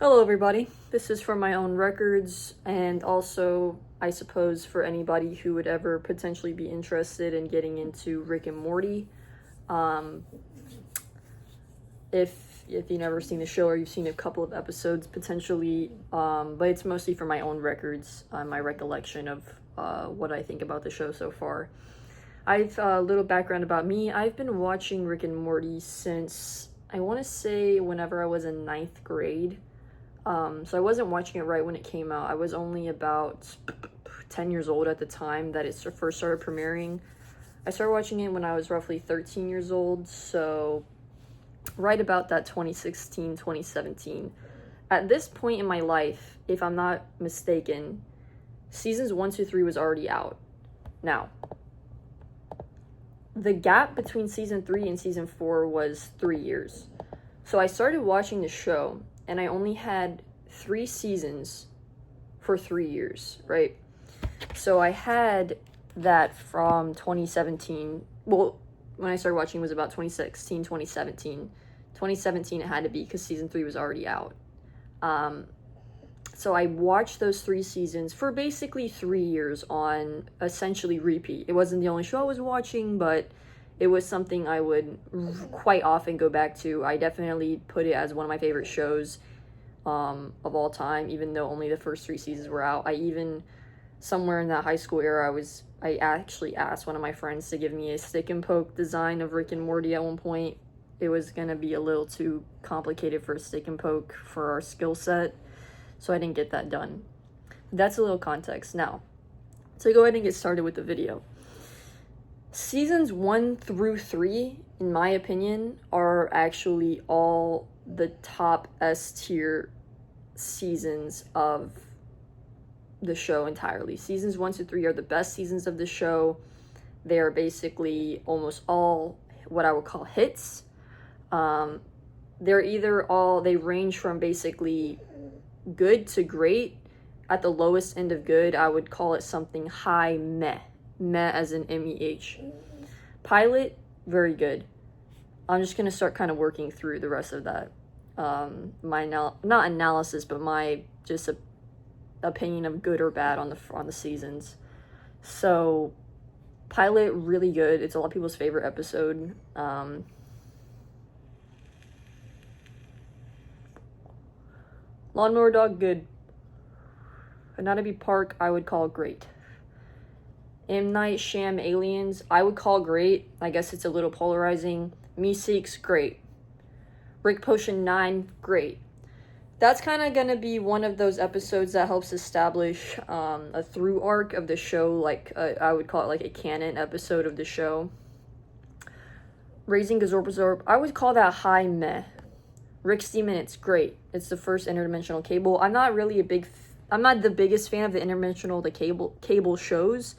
Hello everybody, this is for my own records and also I suppose for anybody who would ever potentially be interested in getting into Rick and Morty. If you've never seen the show or you've seen a couple of episodes potentially, but it's mostly for my own records, my recollection of what I think about the show so far. I've a little background about me. I've been watching Rick and Morty since I want to say whenever I was in 9th grade. So I wasn't watching it right when it came out. I was only about 10 years old at the time that it first started premiering. I started watching it when I was roughly 13 years old, so right about that 2016, 2017. At this point in my life, if I'm not mistaken, seasons 1, 2, 3 was already out. Now, the gap between season 3 and season 4 was 3 years. So I started watching the show, and I only had 3 seasons for 3 years, right? So I had that from 2017. Well, when I started watching it was about 2016, 2017. 2017 it had to be because season 3 was already out. So I watched those 3 seasons for basically 3 years on essentially repeat. It wasn't the only show I was watching, but it was something I would quite often go back to. I definitely put it as one of my favorite shows of all time, even though only the first 3 seasons were out. I even, somewhere in that high school era, I actually asked one of my friends to give me a stick and poke design of Rick and Morty at one point. It was gonna be a little too complicated for a stick and poke for our skill set, so I didn't get that done. That's a little context. Now, to go ahead and get started with the video. Seasons 1 through 3, in my opinion, are actually all the top S-tier seasons of the show entirely. Seasons 1 to 3 are the best seasons of the show. They are basically almost all what I would call hits. They range from basically good to great. At the lowest end of good, I would call it something high meh. Meh as in M-E-H. Pilot, very good. I'm just going to start kind of working through the rest of that. Not analysis, but my just opinion of good or bad on the seasons. So, pilot, really good. It's a lot of people's favorite episode. Lawnmower Dog, good. Anatomy Park, I would call great. M. Night Sham Aliens, I would call great. I guess it's a little polarizing. Meeseeks, great. Rick Potion 9, great. That's kind of going to be one of those episodes that helps establish a through arc of the show, like I would call it like a canon episode of the show. Raising Gazorpazorp, I would call that high meh. Rick's Demon, it's great. It's the first interdimensional cable. I'm not the biggest fan of the interdimensional, cable shows,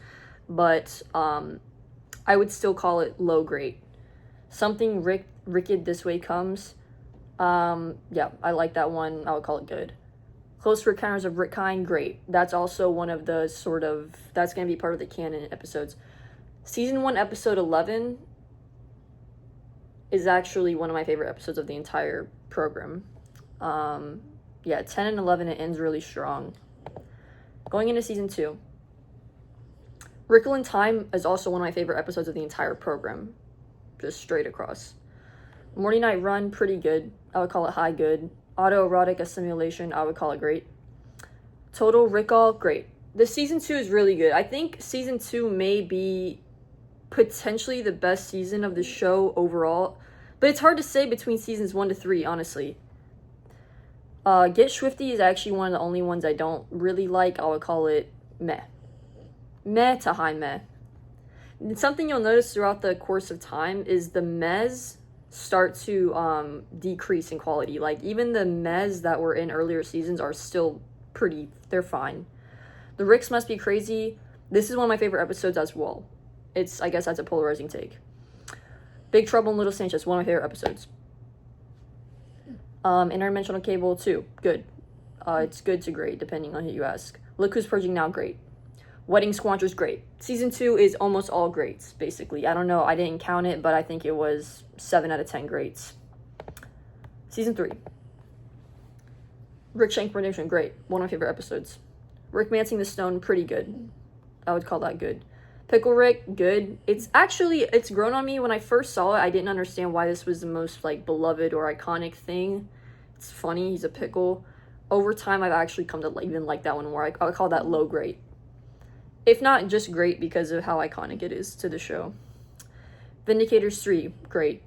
but I would still call it low grade. Something Ricked This Way Comes. Yeah, I like that one. I would call it good. Close Encounters of Rick Kind, great. That's also one of the that's going to be part of the canon episodes. Season 1, episode 11 is actually one of my favorite episodes of the entire program. Yeah, 10 and 11, it ends really strong. Going into season 2. Wrinkle in Time is also one of my favorite episodes of the entire program. Just straight across. Morning Night Run, pretty good. I would call it high good. Autoerotic Assimilation, I would call it great. Total Recall, great. The season 2 is really good. I think season 2 may be potentially the best season of the show overall. But it's hard to say between seasons 1 to 3, honestly. Get Swifty is actually one of the only ones I don't really like. I would call it meh. Meh to high meh. And something you'll notice throughout the course of time is the mehs start to decrease in quality. Like, even the mehs that were in earlier seasons are still they're fine. The Ricks Must Be Crazy. This is one of my favorite episodes as well. I guess that's a polarizing take. Big Trouble in Little Sanchez, one of my favorite episodes. Interdimensional Cable 2, good. It's good to great, depending on who you ask. Look Who's Purging Now, great. Wedding Squanchers, great. Season 2 is almost all greats, basically. I don't know, I didn't count it, but I think it was 7 out of 10 greats. Season 3. Rick Shank Redemption, great. One of my favorite episodes. Rick Mancing the Stone, pretty good. I would call that good. Pickle Rick, good. It's grown on me. When I first saw it, I didn't understand why this was the most, like, beloved or iconic thing. It's funny, he's a pickle. Over time, I've actually come to even like that one more. I would call that low great. If not just great because of how iconic it is to the show. Vindicators 3, great.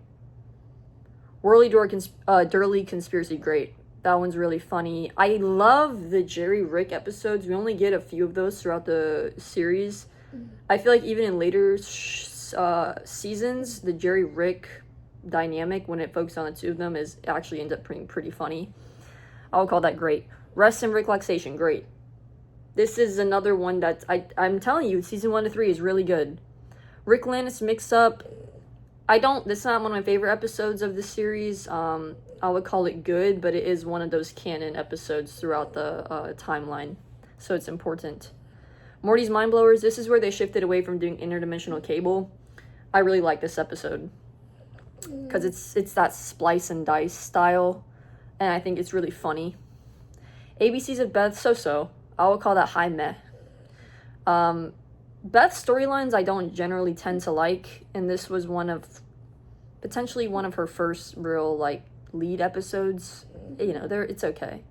Durley Conspiracy, great. That one's really funny. I love the Jerry Rick episodes. We only get a few of those throughout the series. I feel like even in later seasons, the Jerry Rick dynamic, when it focuses on the two of them, actually ends up being pretty funny. I would call that great. Rest and Relaxation, great. This is another one that I'm telling you, season 1 to 3 is really good. Rick Lannis Mix Up. This is not one of my favorite episodes of the series. I would call it good, but it is one of those canon episodes throughout the timeline, so it's important. Morty's Mind Blowers. This is where they shifted away from doing interdimensional cable. I really like this episode because it's that splice and dice style, and I think it's really funny. ABCs of Beth, so. I would call that high meh. Beth's storylines I don't generally tend to like, and this was potentially one of her first real, like, lead episodes. You know, it's okay.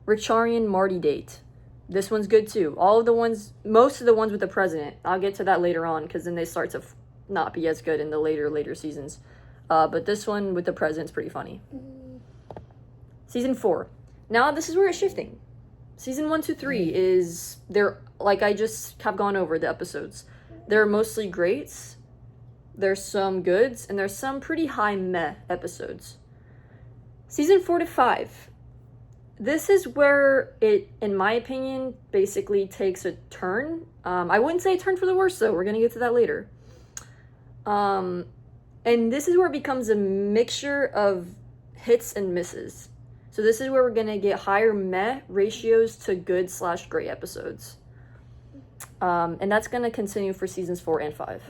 Richarian Marty Date. This one's good too. Most of the ones with the president. I'll get to that later on, because then they start to not be as good in the later seasons. But this one with the president's pretty funny. Season 4. Now this is where it's shifting. Season 1, 2, 3 is, they're, like I just have gone over the episodes. They're mostly greats. There's some goods, and there's some pretty high meh episodes. Season 4 to 5. This is where it, in my opinion, basically takes a turn. I wouldn't say a turn for the worse, though. We're going to get to that later. And this is where it becomes a mixture of hits and misses. So this is where we're going to get higher meh ratios to good/great episodes. And that's going to continue for seasons 4 and 5.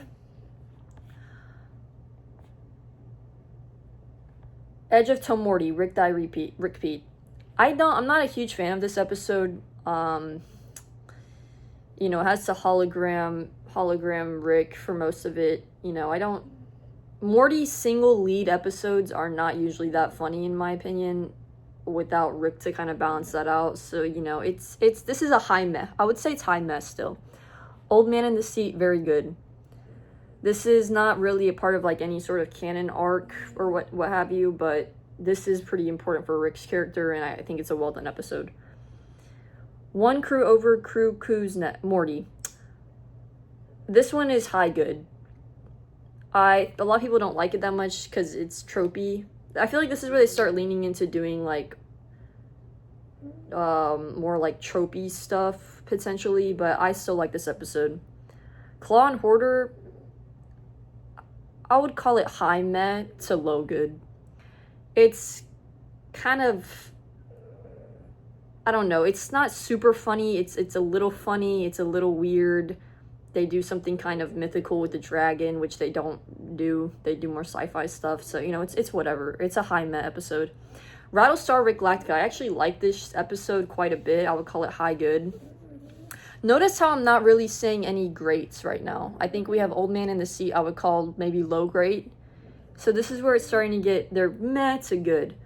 Edge of Tomorty, Rick Die Repeat. I'm not a huge fan of this episode. It has the hologram Rick for most of it. Morty's single lead episodes are not usually that funny in my opinion, without Rick to kind of balance that out. So, this is a high meh. I would say it's high meh still. Old Man in the Seat, very good. This is not really a part of like any sort of canon arc or what have you, but this is pretty important for Rick's character, and I think it's a well done episode. One Crew Over Crew Coos Morty. This one is high good. A lot of people don't like it that much because it's tropey. I feel like this is where they start leaning into doing like more like tropey stuff potentially, but I still like this episode. Claw and Hoarder, I would call it high meh to low good. It's kind of, I don't know, it's not super funny. It's a little funny, it's a little weird. They do something kind of mythical with the dragon, which they don't do. They do more sci-fi stuff. So, it's whatever. It's a high meh episode. Rattlestar Rick Galactica. I actually like this episode quite a bit. I would call it high good. Notice how I'm not really saying any greats right now. I think we have Old Man in the Seat. I would call maybe low great. So this is where it's starting to get, they're meh to good.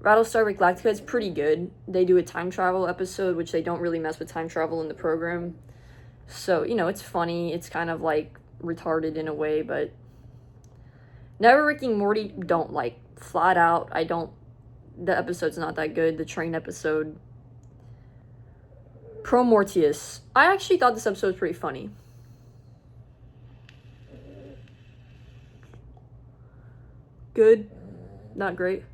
Rattlestar Rick Galactica is pretty good. They do a time travel episode, which they don't really mess with time travel in the program. So, it's funny. It's kind of, like, retarded in a way, but Never Rick and Morty, don't like. Flat out, the episode's not that good. The train episode. Pro Mortius. I actually thought this episode was pretty funny. Good. Not great.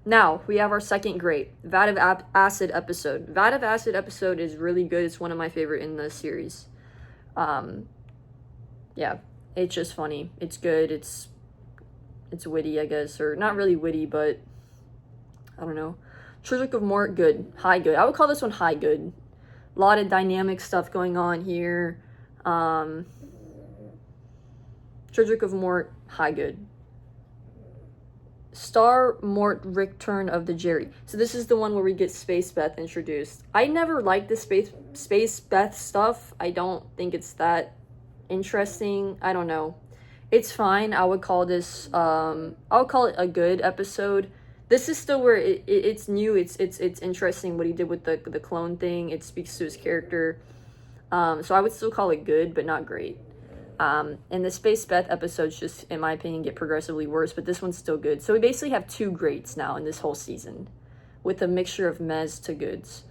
Now, we have our second great, Vat of Acid episode. Vat of Acid episode is really good. It's one of my favorite in the series. Yeah, it's just funny. It's good. It's witty, I guess. Or not really witty, but I don't know. Trick of Mort, good. High good. I would call this one high good. A lot of dynamic stuff going on here. Trick of Mort, high good. Star Mort Return of the Jerry. So this is the one where we get Space Beth introduced. I never liked the Space Beth stuff. I don't think it's that interesting. I don't know. It's fine. I would call this I'll call it a good episode. This is still where it's new. It's interesting what he did with the clone thing. It speaks to his character. So I would still call it good, but not great. And the Space Beth episodes just, in my opinion, get progressively worse, but this one's still good. So we basically have 2 greats now in this whole season, with a mixture of mez to goods.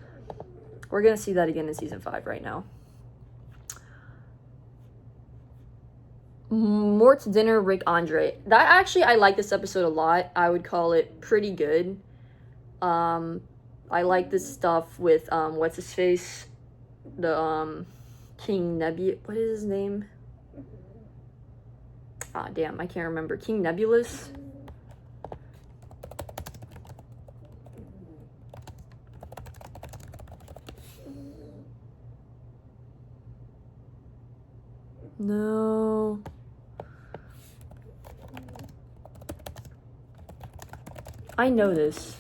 We're gonna see that again in season 5 right now. Mort's Dinner, Rick Andre. That actually, I like this episode a lot. I would call it pretty good. I like this stuff with, what's his face? The, King Nebula, what is his name? Ah, damn, I can't remember. King Nebulous? No. I know this,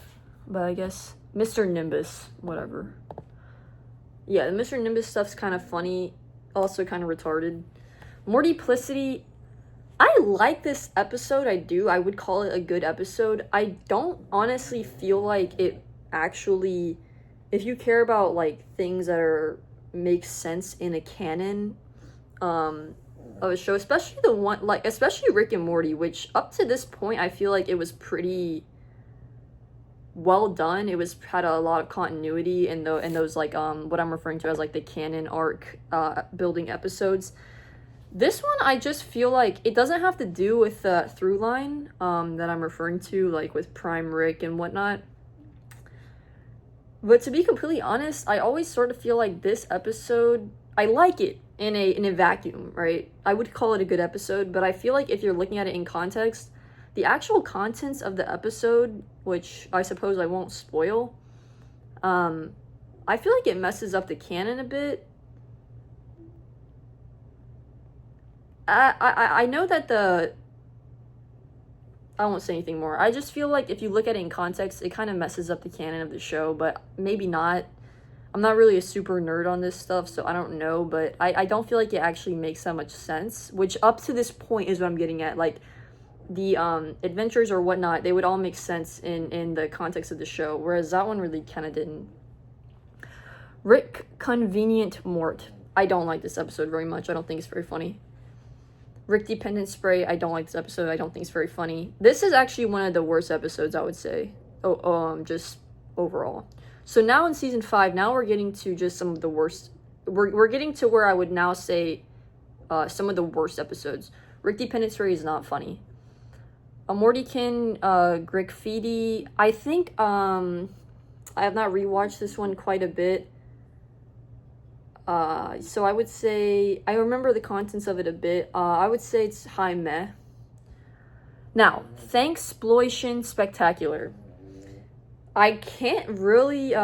but I guess Mr. Nimbus, whatever. Yeah, the Mr. Nimbus stuff's kind of funny, also kind of retarded. Mortiplicity, I like this episode, I do. I would call it a good episode. I don't honestly feel like it actually, if you care about, like, things that make sense in a canon, of a show, especially the one, like, especially Rick and Morty, which up to this point, I feel like it was pretty well done. It had a lot of continuity in those like what I'm referring to as like the canon arc building episodes. This one, I just feel like it doesn't have to do with the through line that I'm referring to, like with Prime Rick and whatnot. But to be completely honest, I always sort of feel like this episode, I like it in a vacuum, right? I would call it a good episode, but I feel like if you're looking at it in context, the actual contents of the episode, which I suppose I won't spoil, I feel like it messes up the canon a bit. I know that I won't say anything more. I just feel like if you look at it in context, it kind of messes up the canon of the show, but maybe not. I'm not really a super nerd on this stuff, so I don't know, but I don't feel like it actually makes that much sense, which up to this point is what I'm getting at. Like, the adventures or whatnot, they would all make sense in the context of the show, whereas that one really kind of didn't. Rick Convenient Mort. I don't like this episode very much. I don't think it's very funny. Rick Dependent Spray. I don't like this episode. I don't think it's very funny. This is actually one of the worst episodes, I would say. Just overall. So now in season 5, now we're getting to just some of the worst. We're getting to where I would now say some of the worst episodes. Rick Dependent Spray is not funny. Mortykin, Graffiti. I think I have not rewatched this one quite a bit. So I would say I remember the contents of it a bit. I would say it's high meh. Now, Thanksploitation Spectacular. I can't really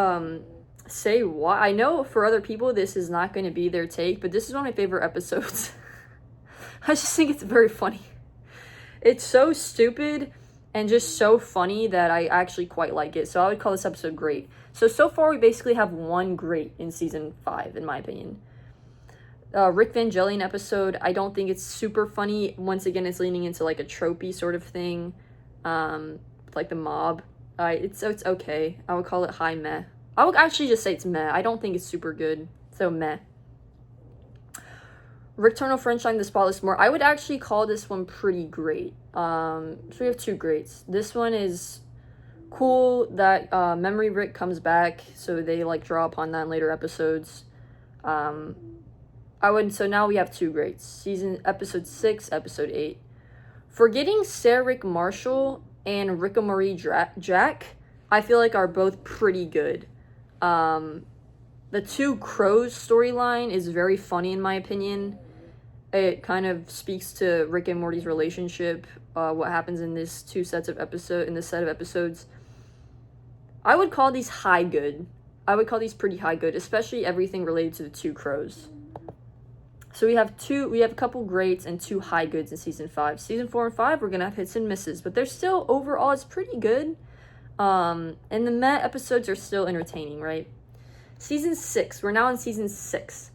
say why. I know for other people this is not going to be their take, but this is one of my favorite episodes. I just think it's very funny. It's so stupid and just so funny that I actually quite like it. So I would call this episode great. So far we basically have one great in season 5, in my opinion. Rick Vangelion episode, I don't think it's super funny. Once again, it's leaning into like a tropey sort of thing. Like the mob. It's okay. I would call it high meh. I would actually just say it's meh. I don't think it's super good. So meh. Returnal Friendshine, The Spotless More. I would actually call this one pretty great. So we have 2 greats. This one is cool that Memory Rick comes back, so they like draw upon that in later episodes. So now we have 2 greats. Episode 6, episode 8. Forgetting Sarah Rick Marshall and Rick and Morty Jack, I feel like are both pretty good. The 2 crows storyline is very funny in my opinion. It kind of speaks to Rick and Morty's relationship, what happens in this set of episodes. I would call these high good. I would call these pretty high good, especially everything related to the 2 crows. So we have a couple greats and 2 high goods in season 5. Season 4 and 5, we're gonna have hits and misses, but they're still, overall, it's pretty good. And the meh episodes are still entertaining, right? Season 6, we're now in season 6.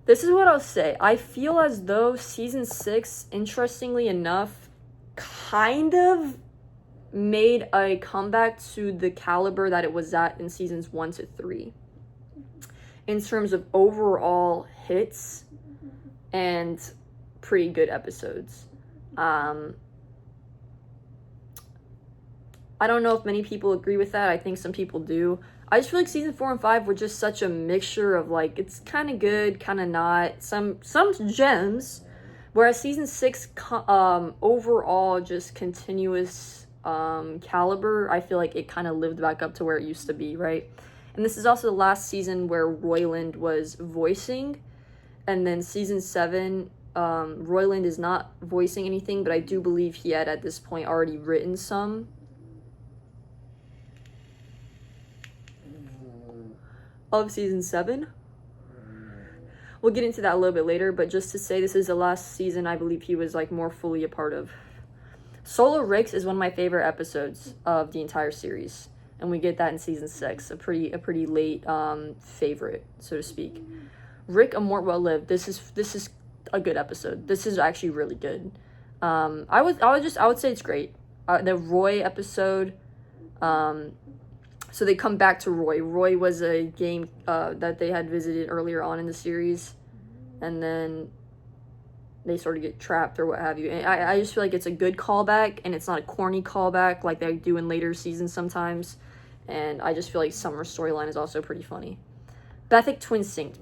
This is what I'll say. I feel as though season 6, interestingly enough, kind of made a comeback to the caliber that it was at in seasons 1 to 3. In terms of overall hits and pretty good episodes. I don't know if many people agree with that. I think some people do. I just feel like season 4 and 5 were just such a mixture of, like, it's kind of good, kind of not. Some gems. Whereas season 6, overall, just continuous caliber, I feel like it kind of lived back up to where it used to be, right? And this is also the last season where Roiland was voicing. And then season 7, Roiland is not voicing anything, but I do believe he had at this point already written some. Of season 7. We'll get into that a little bit later, but just to say this is the last season I believe he was, like, more fully a part of. Solo Ricks is one of my favorite episodes of the entire series. And we get that in season 6, a pretty late favorite, so to speak. Rick and Morty Lived. This is a good episode. This is actually really good. I would say it's great. The Roy episode. So they come back to Roy. Roy was a game that they had visited earlier on in the series, and then they sort of get trapped or what have you. And I just feel like it's a good callback, and it's not a corny callback like they do in later seasons sometimes. And I just feel like Summer's storyline is also pretty funny. Bethic Twin Sync.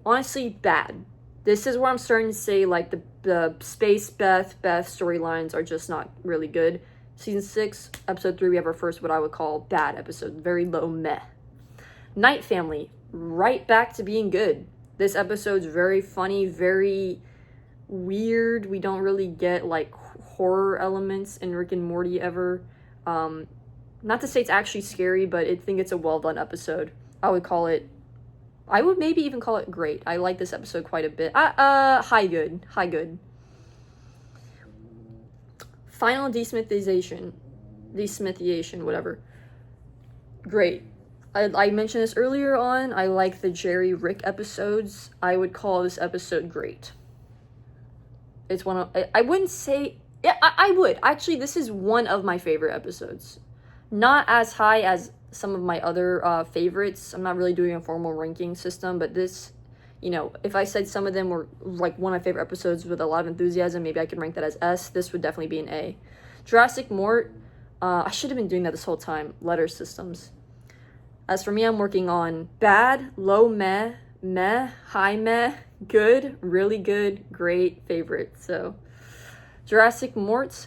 Honestly, bad. This is where I'm starting to say, like, the Space Beth storylines are just not really good. Season 6, episode 3, we have our first what I would call bad episode. Very low meh. Night Family. Right back to being good. This episode's very funny, very weird. We don't really get, like, horror elements in Rick and Morty ever. Not to say it's actually scary, but I think it's a well-done episode. I would maybe even call it great. I like this episode quite a bit. High good. Final desmithization, whatever. Great. I mentioned this earlier on. I like the Jerry Rick episodes. I would call this episode great. It's one of, I wouldn't say, yeah, I would. Actually, this is one of my favorite episodes. Not as high as some of my other favorites. I'm not really doing a formal ranking system, but this, you know, if I said some of them were like one of my favorite episodes with a lot of enthusiasm, maybe I could rank that as S. This would definitely be an A. Jurassic Mort, I should have been doing that this whole time. Letter systems. As for me, I'm working on bad, low meh, meh, high meh, good, really good, great, favorite. So, Jurassic Mort,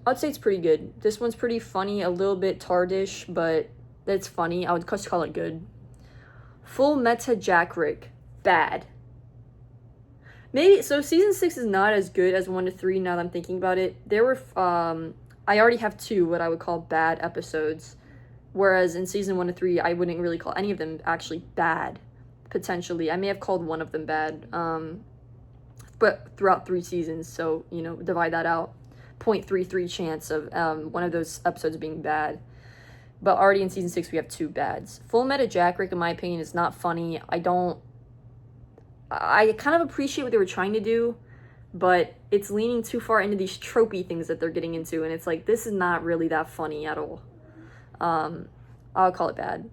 I'd say it's pretty good. This one's pretty funny, a little bit tardish, but it's funny. I would just call it good. Full Meta Jack Rick, bad. Maybe, so season 6 is not as good as 1 to 3 now that I'm thinking about it. There were, I already have 2 what I would call bad episodes. Whereas in season 1 to 3, I wouldn't really call any of them actually bad, potentially. I may have called one of them bad, but throughout 3 seasons, so, you know, divide that out. 0.33 chance of one of those episodes being bad. But already in season 6, we have 2 bads. Full Meta Jack Rick, in my opinion, is not funny. I kind of appreciate what they were trying to do, but it's leaning too far into these tropey things that they're getting into, and it's like, this is not really that funny at all. I'll call it bad.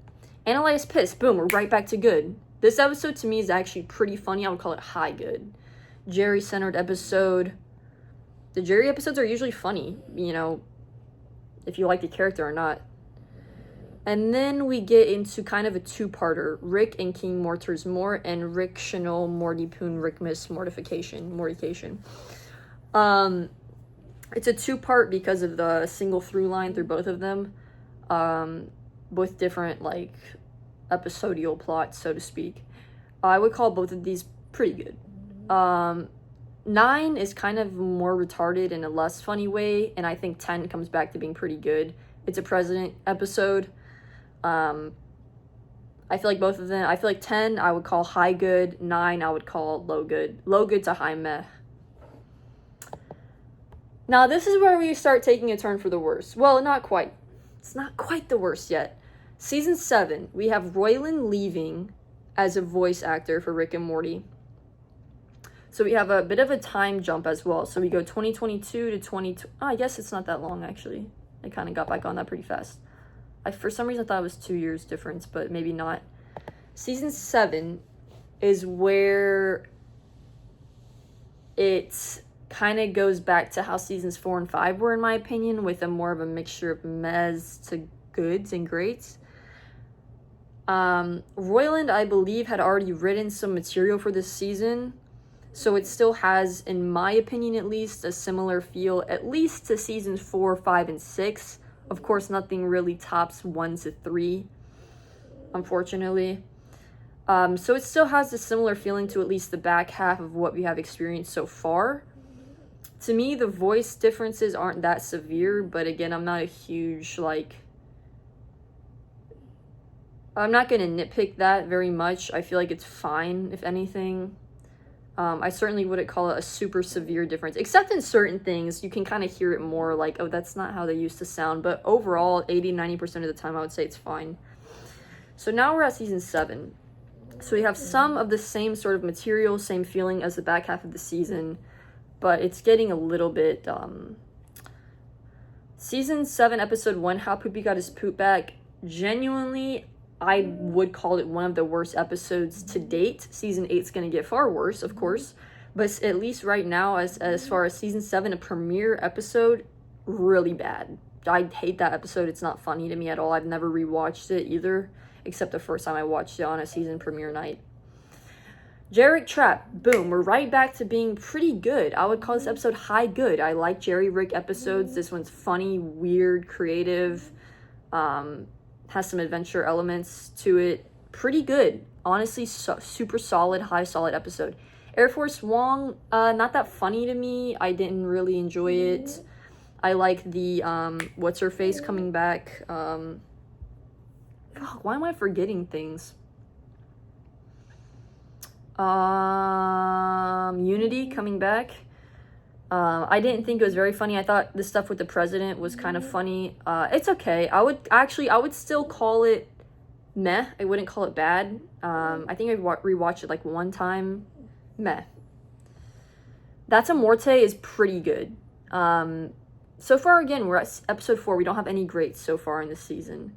Analyze Piss, boom, we're right back to good. This episode to me is actually pretty funny. I would call it high good. Jerry-centered episode. The Jerry episodes are usually funny, you know, if you like the character or not. And then we get into kind of a 2-parter. Rick and King Mortars Mort and Rick Chanel Morty Poon Rick Miss Mortification. It's a 2-part because of the single through line through both of them. Both different, like, episodial plots, so to speak. I would call both of these pretty good. 9 is kind of more retarded in a less funny way, and I think 10 comes back to being pretty good. It's a president episode. I feel like both of them, I feel like 10 I would call high good, 9 I would call low good. Low good to high meh. Now, this is where we start taking a turn for the worse. Well, not quite. It's not quite the worst yet. Season 7, we have Roiland leaving as a voice actor for Rick and Morty. So we have a bit of a time jump as well. So we go 2022 to 20... Oh, I guess it's not that long, actually. I kind of got back on that pretty fast. For some reason, I thought it was 2 years difference, but maybe not. Season 7 is where it kind of goes back to how seasons 4 and 5 were, in my opinion, with a more of a mixture of mehs to goods and greats. Roiland, I believe, had already written some material for this season, so it still has, in my opinion at least, a similar feel, at least to seasons 4, 5, and 6. Of course, nothing really tops 1 to 3, unfortunately. So it still has a similar feeling to at least the back half of what we have experienced so far. To me, the voice differences aren't that severe, but again, I'm not a huge, I'm not going to nitpick that very much. I feel like it's fine, if anything. I certainly wouldn't call it a super severe difference, except in certain things, you can kind of hear it more like, oh, that's not how they used to sound. But overall, 80-90% of the time, I would say it's fine. So now we're at season 7. So we have some of the same sort of material, same feeling as the back half of the season, but it's getting a little bit, Season 7, episode 1, How Poopy Got His Poop Back, genuinely, I would call it one of the worst episodes to date. Season 8 is going to get far worse, of course, but at least right now, as far as season 7, a premiere episode, really bad. I hate that episode. It's not funny to me at all. I've never rewatched it either, except the first time I watched it on a season premiere night. Jerry Trap, boom, we're right back to being pretty good. I would call this episode high good. I like Jerry Rick episodes. This one's funny, weird, creative, has some adventure elements to it. Pretty good. Honestly, super solid, high solid episode. Air Force Wong, not that funny to me. I didn't really enjoy it. I like the, what's her face coming back. God, why am I forgetting things? Unity coming back. I didn't think it was very funny. I thought the stuff with the president was kind of funny. It's okay. I would still call it meh. I wouldn't call it bad. I think I rewatched it like one time. Meh. That's a Morte is pretty good. So far, again, we're at episode 4. We don't have any greats so far in this season.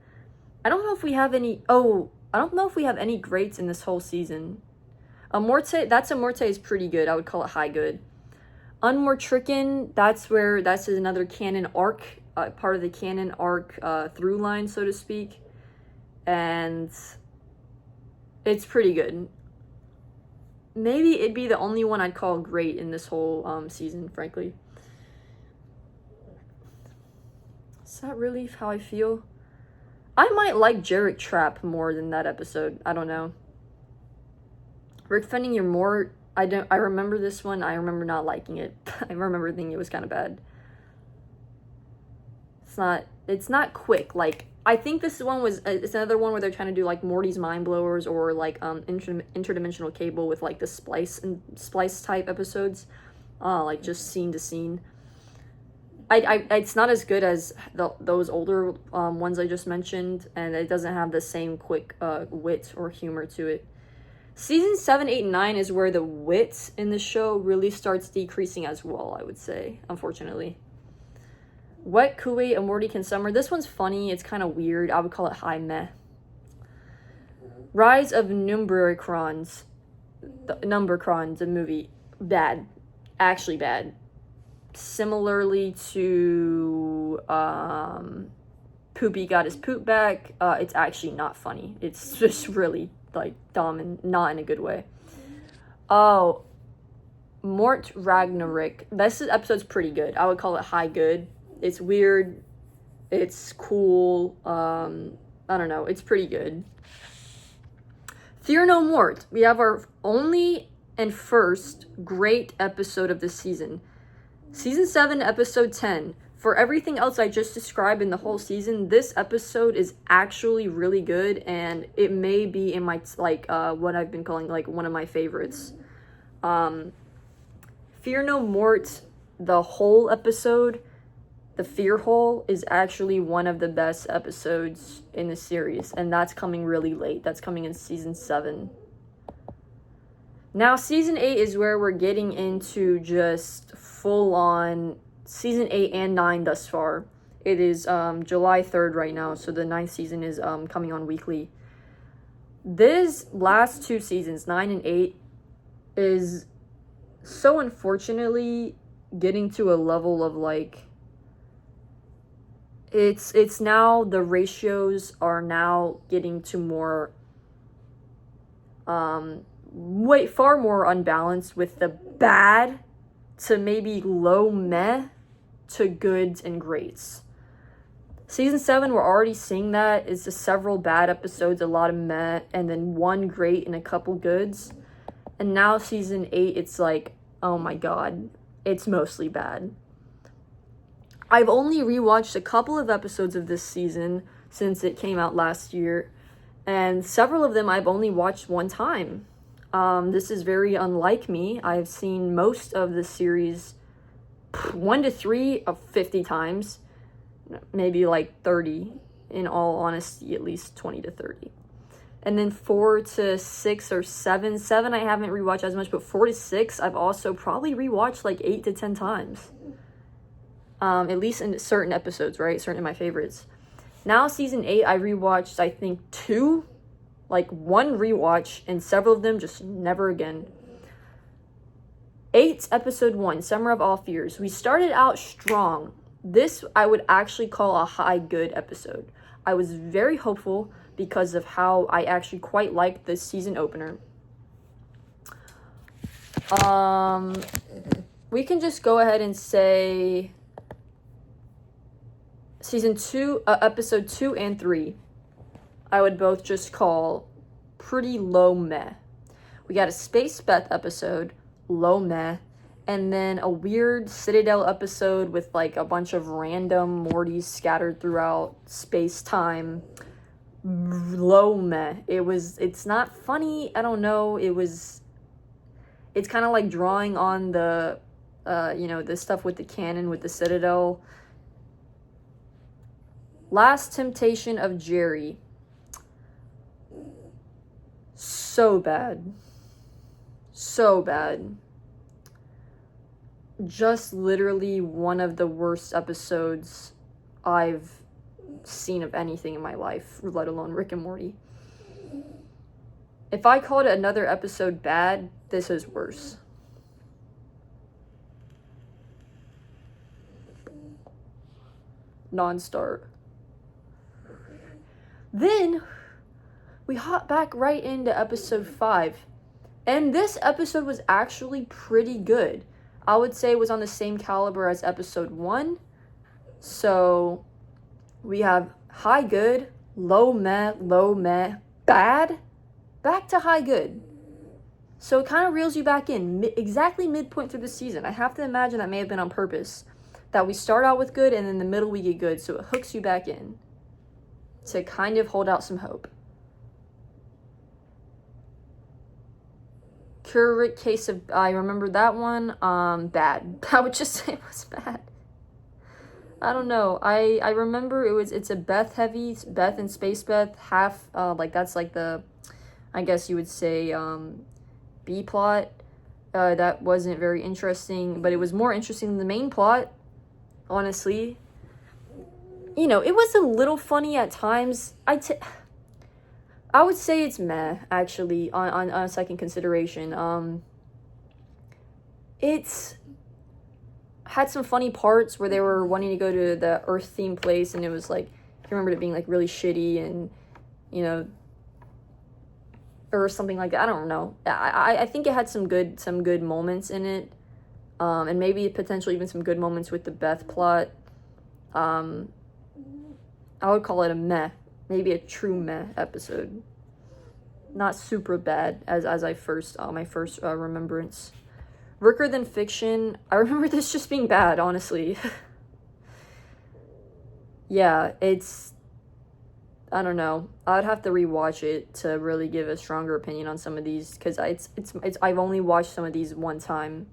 I don't know if we have any... Oh, I don't know if we have any greats in this whole season. That's a Morte is pretty good. I would call it high good. Unmortricken, that's another canon arc, part of the canon arc through line, so to speak. And it's pretty good. Maybe it'd be the only one I'd call great in this whole season, frankly. Is that really how I feel? I might like Jarek Trap more than that episode. I don't know. Rick Fending Your Mort, I remember this one. I remember not liking it. I remember thinking it was kind of bad. It's not quick. Like, I think this one it's another one where they're trying to do like Morty's Mind Blowers or like interdimensional cable with like the splice type episodes. Like just scene to scene. It's not as good as those older ones I just mentioned, and it doesn't have the same quick wit or humor to it. Season 7, 8, and 9 is where the wit in the show really starts decreasing as well, I would say, unfortunately. Wet Kuwait, A Morty Can Summer. This one's funny. It's kind of weird. I would call it high meh. Rise of Numbercrons. The movie. Bad. Actually bad. Similarly to Poopy Got His Poop Back, it's actually not funny. It's just really like dumb and not in a good way. Oh, Mort Ragnarok. This episode's pretty good. I would call it high good. It's weird. It's cool. I don't know. It's pretty good. Fear No Mort. We have our only and first great episode of this season. Season 7, episode 10. For everything else I just described in the whole season, this episode is actually really good, and it may be in my, what I've been calling, one of my favorites. Fear No Mort, the whole episode, the Fear Hole, is actually one of the best episodes in the series, and that's coming really late. That's coming in season 7. Now, season 8 is where we're getting into just full-on season 8 and 9 thus far. It is July 3rd right now, so the 9th season is coming on weekly. These last 2 seasons, 9 and 8, is so unfortunately getting to a level of it's now, the ratios are now getting to more far more unbalanced, with the bad to maybe low meh to goods and greats. Season 7, we're already seeing that. It's just several bad episodes, a lot of meh, and then one great and a couple goods. And now season 8, it's oh my god, it's mostly bad. I've only rewatched a couple of episodes of this season since it came out last year, and several of them I've only watched one time. This is very unlike me. I've seen most of the series 1 to 3 of 50 times, maybe 30, in all honesty, at least 20 to 30. And then 4 to 6 or 7 I haven't rewatched as much, but 4 to 6 I've also probably rewatched 8 to 10 times. At least in certain episodes, right? Certain of my favorites. Now season 8, I rewatched, I think, 2, one rewatch, and several of them just never again. 8, episode 1, Summer of All Fears. We started out strong. This I would actually call a high good episode. I was very hopeful because of how I actually quite liked this season opener. We can just go ahead and say season 2, episode 2 and 3, I would both just call pretty low meh. We got a Space Beth episode, low meh, and then a weird Citadel episode with a bunch of random Mortys scattered throughout space-time, low meh. It's not funny, I don't know, it's kind of drawing on the, the stuff with the canon, with the Citadel. Last Temptation of Jerry. So bad. So bad. Just literally one of the worst episodes I've seen of anything in my life, let alone Rick and Morty. If I called another episode bad, this is worse. Non-start. Then we hop back right into episode 5. And this episode was actually pretty good. I would say it was on the same caliber as episode 1. So we have high good, low meh, bad, back to high good. So it kind of reels you back in, exactly midpoint through the season. I have to imagine that may have been on purpose. That we start out with good, and in the middle we get good, so it hooks you back in to kind of hold out some hope. Curate Case of, I remember that one, bad. I would just say it was bad. I don't know. I remember it's a Beth and Space Beth, half, that's the, I guess you would say, B plot. That wasn't very interesting, but it was more interesting than the main plot, honestly. It was a little funny at times. I would say it's meh, actually, on a second consideration. It's had some funny parts where they were wanting to go to the Earth-themed place, and it was I remember it being really shitty, and or something like that. I don't know. I think it had some good moments in it, and maybe potentially even some good moments with the Beth plot. I would call it a meh, maybe a true meh episode. Not super bad as my first remembrance. Ricker Than Fiction. I remember this just being bad, honestly. yeah, I don't know. I'd have to rewatch it to really give a stronger opinion on some of these, because I've only watched some of these one time.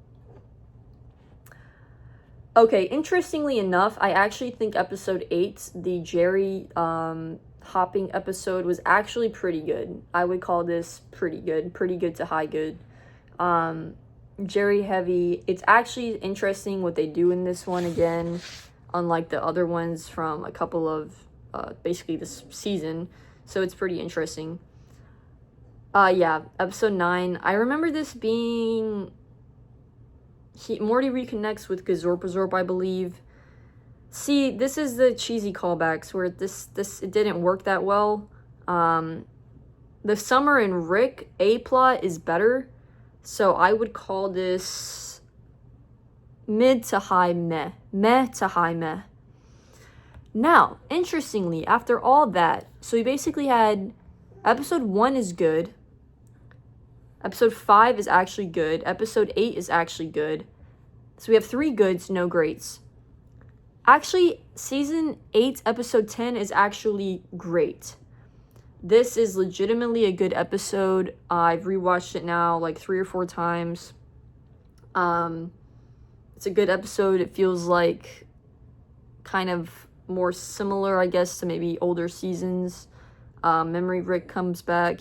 Okay, interestingly enough, I actually think episode 8, the Jerry hopping episode, was actually pretty good. I would call this pretty good to high good. Jerry heavy. It's actually interesting what they do in this one again, unlike the other ones from a couple of basically this season. So it's pretty interesting. Yeah, episode 9. I remember this being Morty reconnects with Gazorpazorp, I believe. See, this is the cheesy callbacks where this it didn't work that well. The Summer and Rick A plot is better, so I would call this mid to high meh. Meh to high meh. Now, interestingly, after all that, so we basically had episode 1 is good. Episode 5 is actually good. Episode 8 is actually good. So we have 3 goods, no greats. Actually, season 8, episode 10 is actually great. This is legitimately a good episode. I've rewatched it now like 3 or 4 times. It's a good episode. It feels like kind of more similar, I guess, to maybe older seasons. Memory Rick comes back,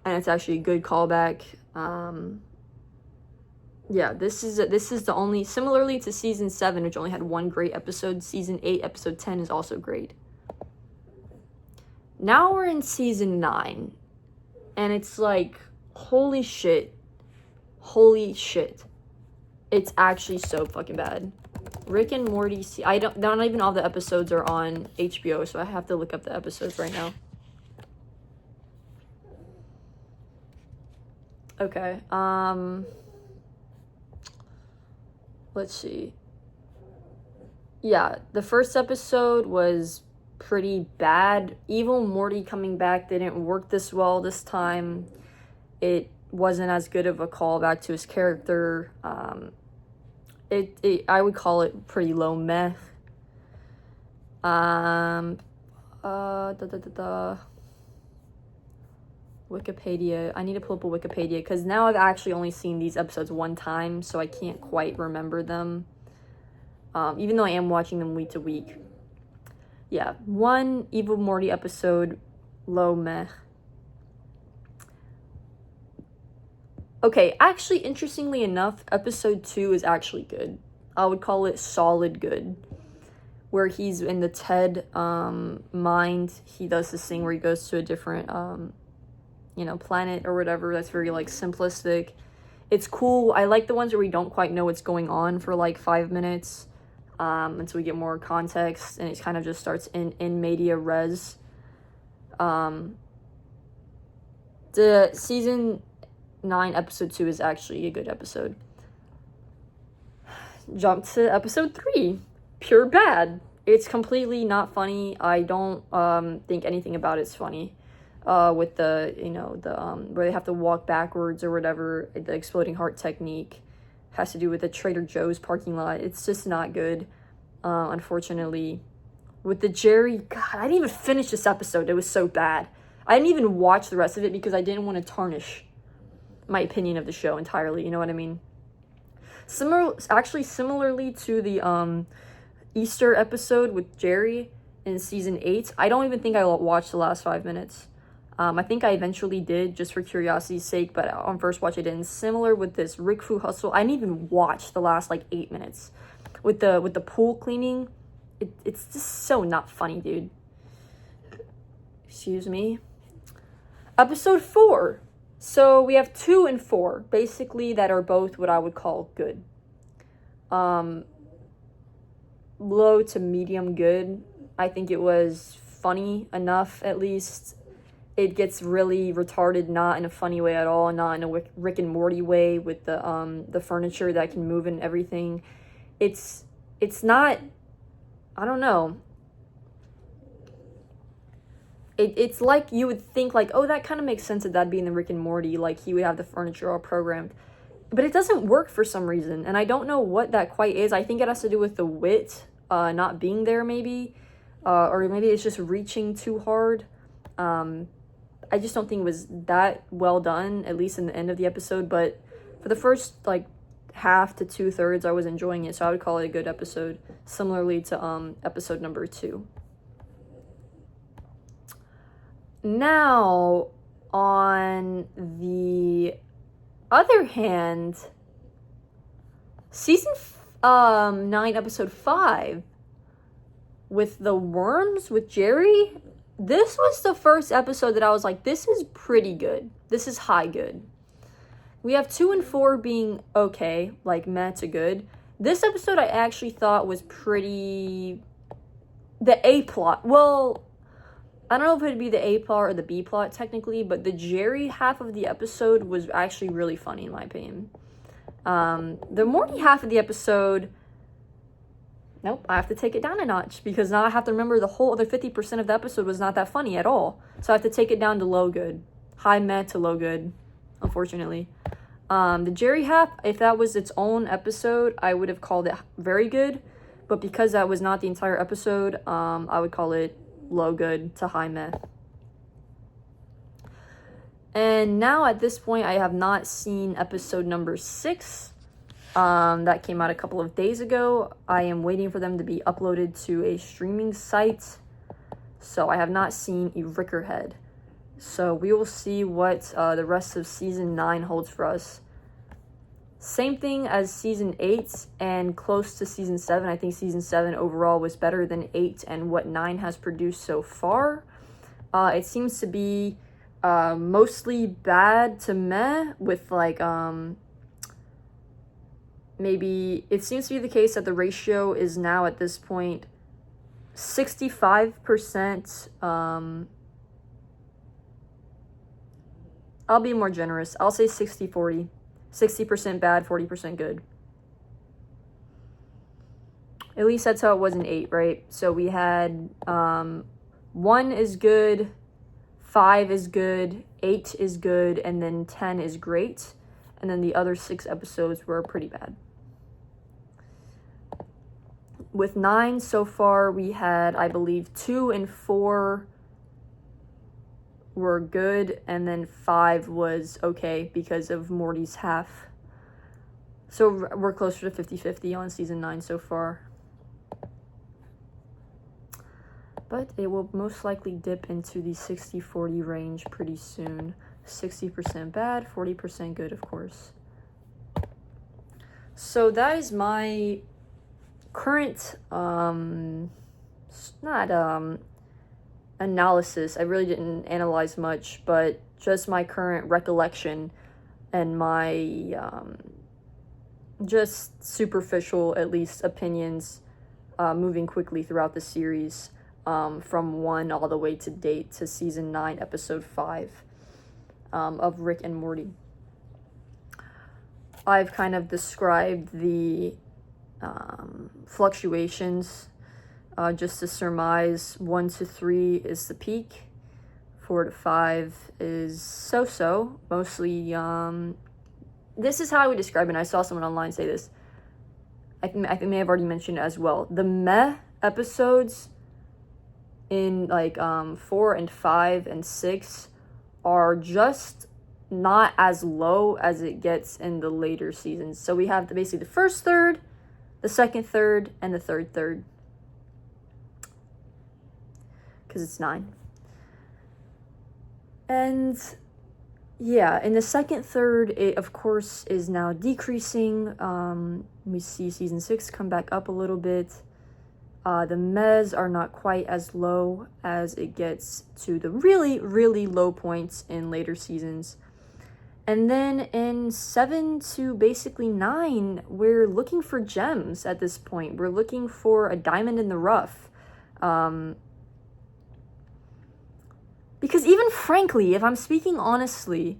and it's actually a good callback. Yeah, this is the only, similarly to season 7, which only had 1 great episode. Season 8, episode 10 is also great. Now we're in season 9, and it's like, holy shit, it's actually so fucking bad. Rick and Morty, not even all the episodes are on HBO, so I have to look up the episodes right now. Okay, let's see. Yeah, the first episode was pretty bad. Evil Morty coming back didn't work this well this time. It wasn't as good of a callback to his character. I would call it pretty low meh. Wikipedia. I need to pull up a Wikipedia because now I've actually only seen these episodes one time, so I can't quite remember them. Even though I am watching them week to week. Yeah, 1 Evil Morty episode, low meh. Okay, actually, interestingly enough, episode 2 is actually good. I would call it solid good. Where he's in the Ted mind, he does this thing where he goes to a different, planet or whatever. That's very, like, simplistic. It's cool. I like the ones where we don't quite know what's going on for, like, 5 minutes. Until we get more context, and it kind of just starts in media res. The season 9 episode 2 is actually a good episode. Jump to episode 3, pure bad. It's completely not funny. I don't think anything about it's funny. With the where they have to walk backwards or whatever, the exploding heart technique. Has to do with the Trader Joe's parking lot. It's just not good, unfortunately. With the Jerry, God, I didn't even finish this episode. It was so bad. I didn't even watch the rest of it because I didn't want to tarnish my opinion of the show entirely. You know what I mean? Similarly to the Easter episode with Jerry in season 8, I don't even think I watched the last 5 minutes. I think I eventually did, just for curiosity's sake, but on first watch I didn't. Similar with this Rick Fu Hustle, I didn't even watch the last, 8 minutes. With the pool cleaning, it's just so not funny, dude. Excuse me. Episode 4. So we have 2 and 4, basically, that are both what I would call good. Low to medium good. I think it was funny enough, at least. It gets really retarded, not in a funny way at all, not in a Rick and Morty way with the furniture that can move and everything. It's not, I don't know. It's like you would think, like, oh, that kind of makes sense that'd be in the Rick and Morty, like he would have the furniture all programmed. But it doesn't work for some reason, and I don't know what that quite is. I think it has to do with the wit not being there, maybe, or maybe it's just reaching too hard. I just don't think it was that well done, at least in the end of the episode. But for the first like half to 2/3, I was enjoying it, so I would call it a good episode, similarly to episode number 2. Now, on the other hand, season 9, episode 5, with the worms with Jerry, this was the first episode that I was like, this is pretty good. This is high good. We have 2 and 4 being okay, like meh to good. This episode I actually thought was pretty... The A plot. Well, I don't know if it'd be the A plot or the B plot technically, but the Jerry half of the episode was actually really funny in my opinion. The Morty half of the episode... Nope, I have to take it down a notch because now I have to remember the whole other 50% of the episode was not that funny at all. So I have to take it down to low good. High meh to low good, unfortunately. The Jerry half, if that was its own episode, I would have called it very good. But because that was not the entire episode, I would call it low good to high meh. And now at this point, I have not seen episode number 6. That came out a couple of days ago. I am waiting for them to be uploaded to a streaming site. So I have not seen Head. So we will see what the rest of season 9 holds for us. Same thing as season 8 and close to season 7. I think season 7 overall was better than 8 and what 9 has produced so far. It seems to be mostly bad to meh with like... Maybe it seems to be the case that the ratio is now at this point 65%. I'll be more generous. I'll say 60-40. 60% bad, 40% good. At least that's how it was in 8, right? So we had 1 is good, 5 is good, 8 is good, and then 10 is great. And then the other 6 episodes were pretty bad. With 9 so far, we had, I believe, 2 and 4 were good, and then 5 was okay because of Morty's half. So we're closer to 50-50 on season 9 so far. But it will most likely dip into the 60-40 range pretty soon. 60% bad, 40% good, of course. So that is my current analysis. I really didn't analyze much, but just my current recollection and my just superficial, at least, opinions moving quickly throughout the series, from 1 all the way to date to season 9 episode 5 of Rick and Morty. I've kind of described the fluctuations, just to surmise. 1 to 3 is the peak, 4 to 5 is so-so, mostly. This is how I would describe it, and I saw someone online say this. I may have already mentioned it as well. The meh episodes in like 4 and 5 and 6 are just not as low as it gets in the later seasons. So we have basically the first third, the second third, and the third third. Because it's 9. And yeah, in the second third, it of course is now decreasing. We see season 6 come back up a little bit. The mehs are not quite as low as it gets to the really, really low points in later seasons. And then in 7 to basically 9, we're looking for gems at this point. We're looking for a diamond in the rough. Because even frankly, if I'm speaking honestly,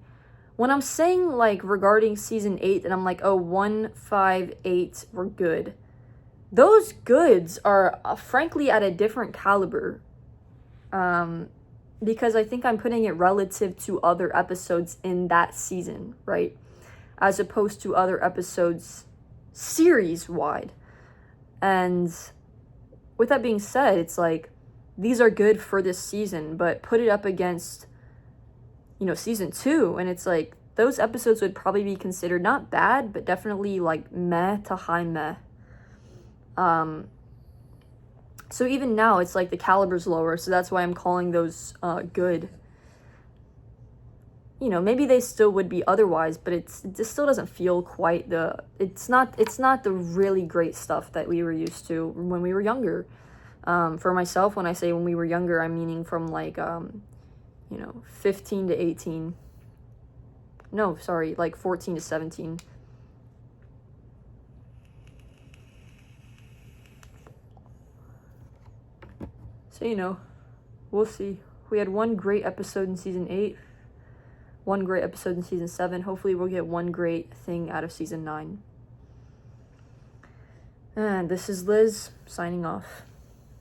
when I'm saying like regarding season 8 and I'm like, oh, 1, 5, 8 were good, those goods are frankly at a different caliber. Because I think I'm putting it relative to other episodes in that season, right? As opposed to other episodes series-wide. And with that being said, it's like, these are good for this season, but put it up against, you know, season 2, and it's like, those episodes would probably be considered not bad, but definitely like meh to high meh. So even now, it's like the caliber's lower, so that's why I'm calling those good. You know, maybe they still would be otherwise, but it just still doesn't feel quite it's not the really great stuff that we were used to when we were younger. For myself, when I say when we were younger, I'm meaning from like, you know, 15 to 18. No, sorry, like 14 to 17. So, you know, we'll see. We had one great episode in season 8. One great episode in season 7. Hopefully we'll get one great thing out of season 9. And this is Liz, signing off.